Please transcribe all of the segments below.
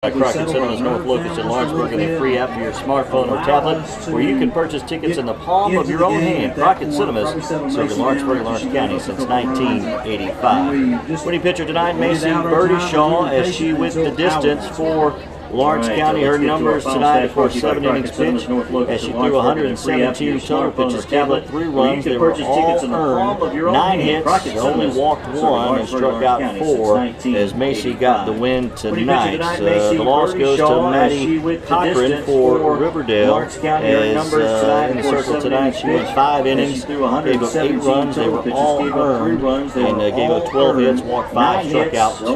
Crockett Cinemas, North Locust, and Lawrenceburg, and the free app for your smartphone or tablet, where you can purchase tickets in the palm of your own hand. Crockett Cinemas, serving Lawrenceburg and Lawrence County since 1985. Winning pitcher tonight, Macy Birdie-Shaw, as she went the distance for Lawrence County. Her numbers tonight, of course, 7 innings pitched, as she threw 117 total pitches, gave up 3 runs. They were all earned, 9 hits, only walked 1 and struck out 4, as Macy got the win tonight. The loss goes to Maddie Cochran for Riverdale, as in the circle tonight she went 5 innings, gave up 8 runs. They were all earned, and gave up 12 hits, walked 5, struck out 2.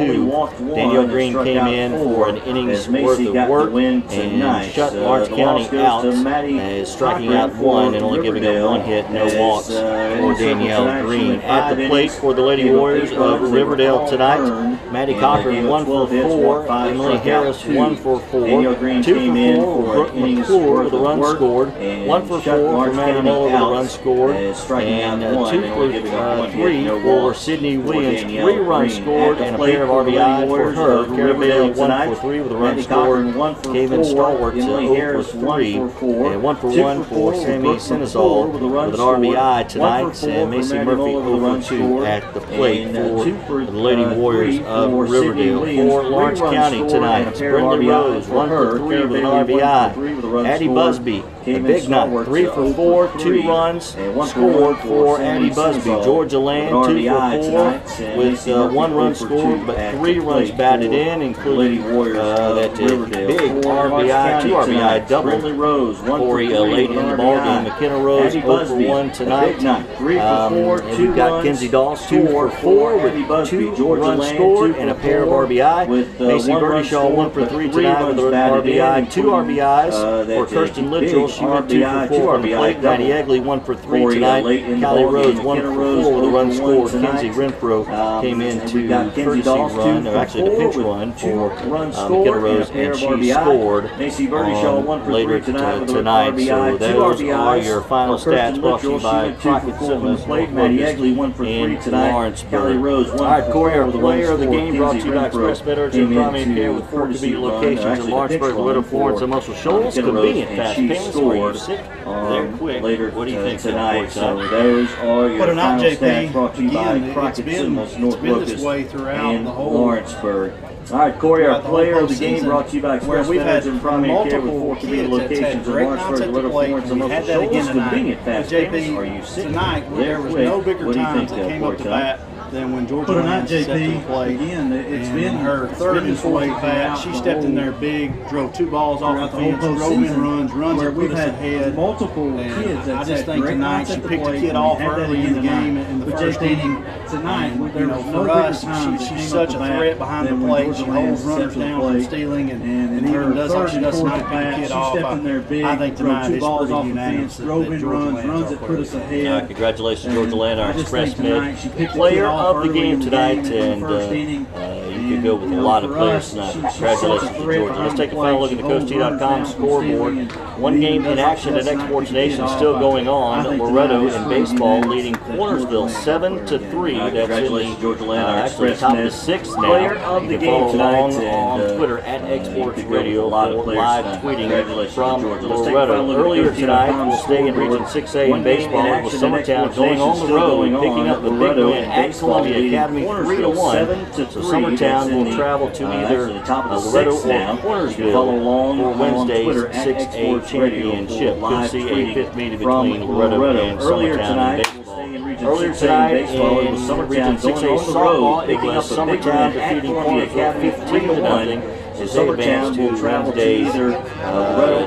Danielle Green came in for an innings worth of work and shut Lawrence County out, as striking out 1 and only giving up 1 hit, no walks for Danielle Green. At the plate for the Lady Warriors of Riverdale tonight, Maddie Cochran 1 for 4, Emily Harris 1 for 4, 2 for 4 Brooke McClure with a run scored, 1 for 4 for Maddie Miller with a run scored, and 2 for 3 for Sydney Williams, 3 runs scored and a pair of RBI for her. Carabale 1 for 3 with a run scored. Kevin Stalwart 0 for 3, and 1 for 1 for Sammy Senazol with an RBI tonight, and Macy Murphy 0 for 2 at the plate for the Lady Warriors of Riverdale. For Lawrence County tonight, Brenda Rose 1 for 3 with an RBI. Addie Busby, the big night, 3 for 4, 2 runs scored for Addie Busby. Georgia Land 2 for 4 with 1 run scored, but 3 runs batted in, including that big RBI, 2 RBI double for late in the ball game. McKenna Rose 0 for 1 tonight. And we've got Kenzie Doss 2 for 4 with 2 runs scored and a pair of RBI. Macy Birdie-Shaw 1 for 3 tonight with an RBI, 2 RBIs for Kirsten Littrell. She went 2 for 4 from the plate. Maddie Egley 1 for 3 tonight. Callie Rose 1 for 4 with a run scored. Kenzie Renfro came in to courtesy run, or actually the pinch run for McKenna Rose, and she scored later tonight. So those are your final stats, brought to you by Crockett Cinemas, North Locust, and Lawrenceburg. All right, Corey, our player of the game, brought to you by Express Med Urgent Primary Care with 4 convenient locations in Lawrenceburg, Loretto, Florence, and Muscle Shoals. Convenient, fast payments. Are you sick? They're quick. What do you think tonight? So those are your final stats, brought to you by Again, Crockett Cinemas, North Locust, this way throughout and the whole Lawrenceburg. All right, Corey, our player of the game, brought to you by Express Med Urgent Primary Care with 4 convenient locations in Lawrenceburg, Loretto, Florence, and Muscle Shoals. Convenient, fast payments. Are you sick? Tonight, there was no bigger times that came up to bat than when Georgia Land stepped in the plate. Again, it's been her third and fourth bat. She stepped in there big, drove 2 balls off the fence, drove in runs that put us ahead. Multiple kids. I just think tonight she picked a kid off early in the game in the first inning. Tonight, for us, she's such a threat behind the plate. She holds runners down from stealing, and even does like she does tonight, pick a kid off. I think tonight is pretty unanimous that Georgia Land's our player. Congratulations, Georgia Land, our Express Med player of the game tonight, and you could go with a lot of players tonight. Congratulations to Georgia. Let's take a final look at the CoachT.com scoreboard. 1 game in action at Exports Nation still going on. Loretto in baseball leading Cornersville 7-3. That's in the actually top of the 6th now. You can follow along on Twitter at Exports Radio for live tweeting from Loretto. Earlier tonight, we'll stay in Region 6A in baseball with Summertown going on the road and picking up the big win at Columbia Academy 3-1. So Summertown will travel to either Loretto or Cornersville for Wednesday's 6A championship. Could see a 5th meeting between Loretto and Summertown in baseball. Earlier tonight in Region 6A softball, it was Summertown defeating Cornersville 15-0 as they advance to Wednesday's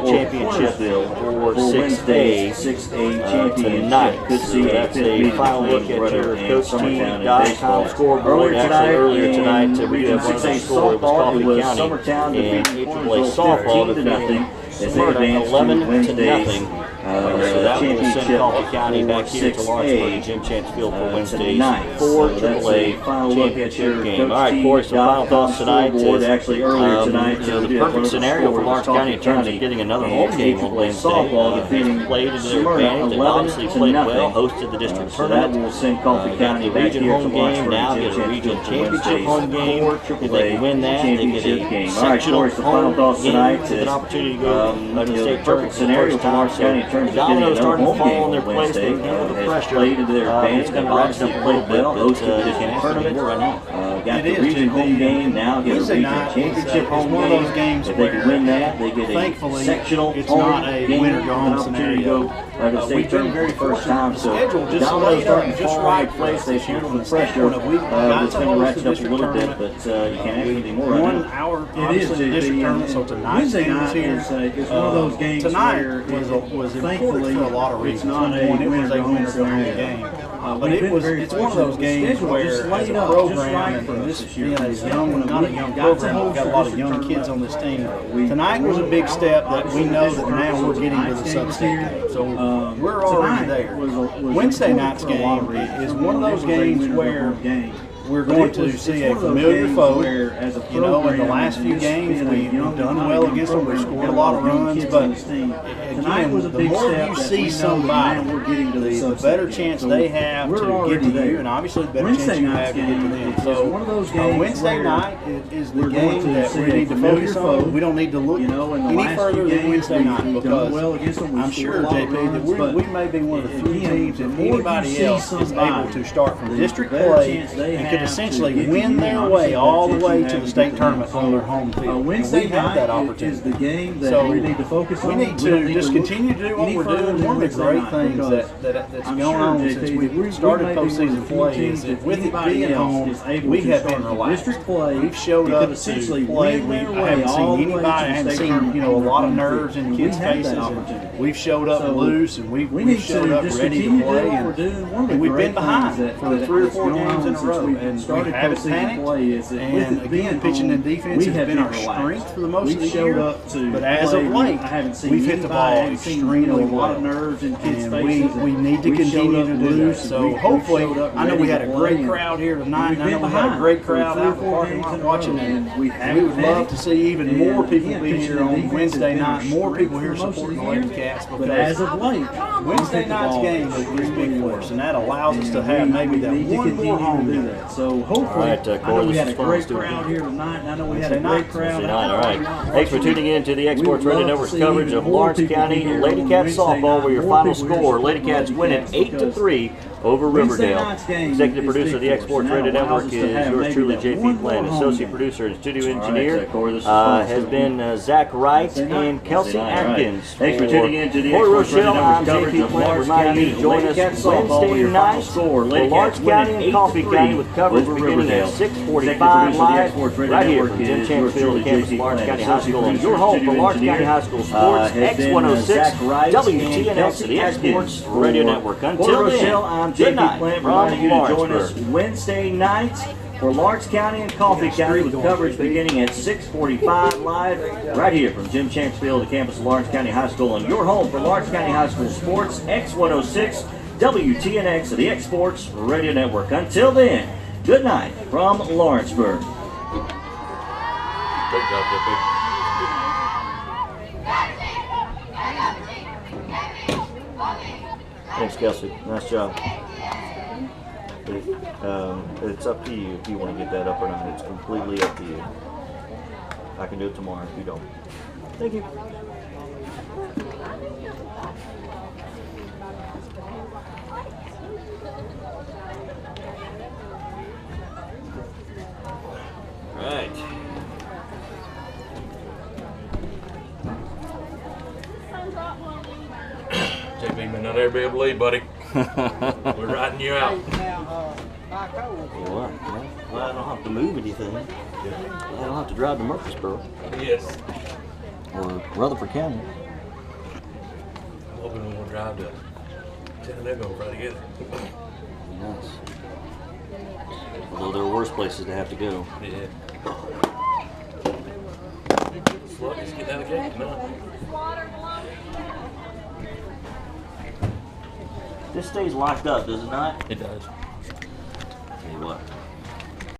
championship for 6A tonight. So that's a final look at your CoachT.com scoreboard. Actually, earlier tonight, we do have one of the scores. It was Coffee County and AAA softball defeating as they Smyrna advance 11 to to Wednesday's nothing. So that will send championship Coffee County back here to Lawrenceburg, Jim Chance Field for Wednesday's 4 AAA championship game. All right, Corey, some final thoughts tonight. Actually, earlier tonight, The perfect scenario for Lawrence County in terms of getting another home game on Wednesday. They played to their advantage. They obviously played well, hosted the district tournament. That will send Coffee County back region here home to game, Lawrenceburg, now Jim get a Chance regional Field for championship home game. If they can win that, they get a All right, sectional Corey, some final home thoughts game tonight with is, an opportunity to go to the state tournament for the scenario first for Lawrence time. County in terms So of getting dominoes another starting to home fall game in their on place. They Wednesday. handle the Has pressure. played to their advantage. It's going to They've ratchet up a little bit, well, but hosted the they can tournament right now. Got It the is, region JP. home game, now get a Wednesday regional night, championship it's home one of game. those games If they can where, win that, they get a thankfully, sectional it's home not a game, winner go home an opportunity to scenario. go to the state We've been tournament very for the first fortunate. time. The So schedule just dominoes laid starting up to just fall right in for place. us They this year feel from the the pressure standpoint of we've got that's to going to host ratchet the up a little bit, district but you can't ask anything more right One now. hour, It is, obviously, the district JP, tournament, so tonight's Wednesday game is night here. is one of those games Tonight where was thankfully important for a lot of reasons. it's not Number one, a it was a winner-go-home winner go home scenario. game. But We've been very it's one of those fortunate. games The schedule where, just as laid a up just program, right and for us this this year. being a young, not a young program, we've got a lot of young kids on this team. Tonight was a big step that we know that now we're getting to the sub-state game. So we're already there. Wednesday night's game is one of those games where we're going to see a familiar foe. You know, in the last few games, we've done well against them. We've scored a lot of runs, but again, the more you see somebody, the better chance they have to get to you, and obviously the better chance you have to get to them. So Wednesday night is the game that we need to focus on. We don't need to look any further than Wednesday night, because I'm sure, JP, that we may be one of the few teams, if anybody else is able to start from district play and could essentially win their way all the way to the state tournament on their home field. Wednesday We have that night opportunity. is the game that So we need to focus on. we need to just continue to do what we're doing. One of the great things that's going on since we started postseason play is that with it being home, we have been relaxed. We've showed up to play. I haven't seen anybody. I haven't seen a lot of nerves in kids' faces. And we've showed up loose, and we've showed up ready to play. And we've been behind for 3 or 4 games in a row, and we haven't panicked. And again, pitching and defense has been our strength for the most of the year. But as of late, we've hit the ball extremely well, and we need to continue to do that. So hopefully, I know we had a great crowd here tonight, and I know we had a great crowd out in the parking lot watching, and we would love to see even more people be here on Wednesday night, more people here supporting the Lady Cats, because Wednesday night's game is big for us, and that allows us to have maybe that one more home game. So hopefully, All right, I know Corey, we this had is a fun. great Let's do it crowd again. here tonight, and I know we had a great crowd. Wednesday night. All right. Thanks for tuning in to the Exports Radio Network's coverage of Lawrence County Lady Cats softball, where your final score, Lady Cats win it 8-3 over Riverdale. Executive producer of the Exports Radio Network is yours truly, JP Plant. Associate producer and studio engineer has been Zach Wright and Kelsey Atkins. Thanks for tuning in to the Corey Exports Radio Rochelle, I'm Network's coverage JP of Plant, Lawrence reminding you County to join Lady us Cats softball, where Wednesday your night final score, for Lady Lawrence Cats County win and Coffee County with coverage over beginning at Riverdale. 6:45 live Executive right here producer from of the Jim Exports Chance Field, the Radio campus of Network, Lawrence County JP High School, and Plant. your home for Studio Lawrence County engineer, High School sports, has been X106, Zach Wright and WTNX, Kelsey the Exports Atkins. Radio Network. Until For then, Rochelle, I'm good JP night Plant, from reminding you to join us Lawrenceburg. Wednesday night for Lawrence County and Coffee County with coverage beginning at 6:45 live right here from Jim Chance Field, the campus of Lawrence County High School, and your home for Lawrence County High School sports, X106, WTNX of the Exports Radio Network. Until then, good night from Lawrenceburg. Great job, JP. Thanks, Kelsey. Nice job. It's up to you if you want to get that up or not. It's completely up to you. I can do it tomorrow if you don't. Thank you. Right. JP may not ever be able to leave, buddy. We're riding you out. Well, I don't have to move anything. I don't have to drive to Murfreesboro Yes. or Rutherford County. I'm hoping we'll drive to Chattanooga and ride together. Nice. Although there are worse places to have to go. Yeah. Look, it's getting out of the gate now. This stays locked up, does it not? It does.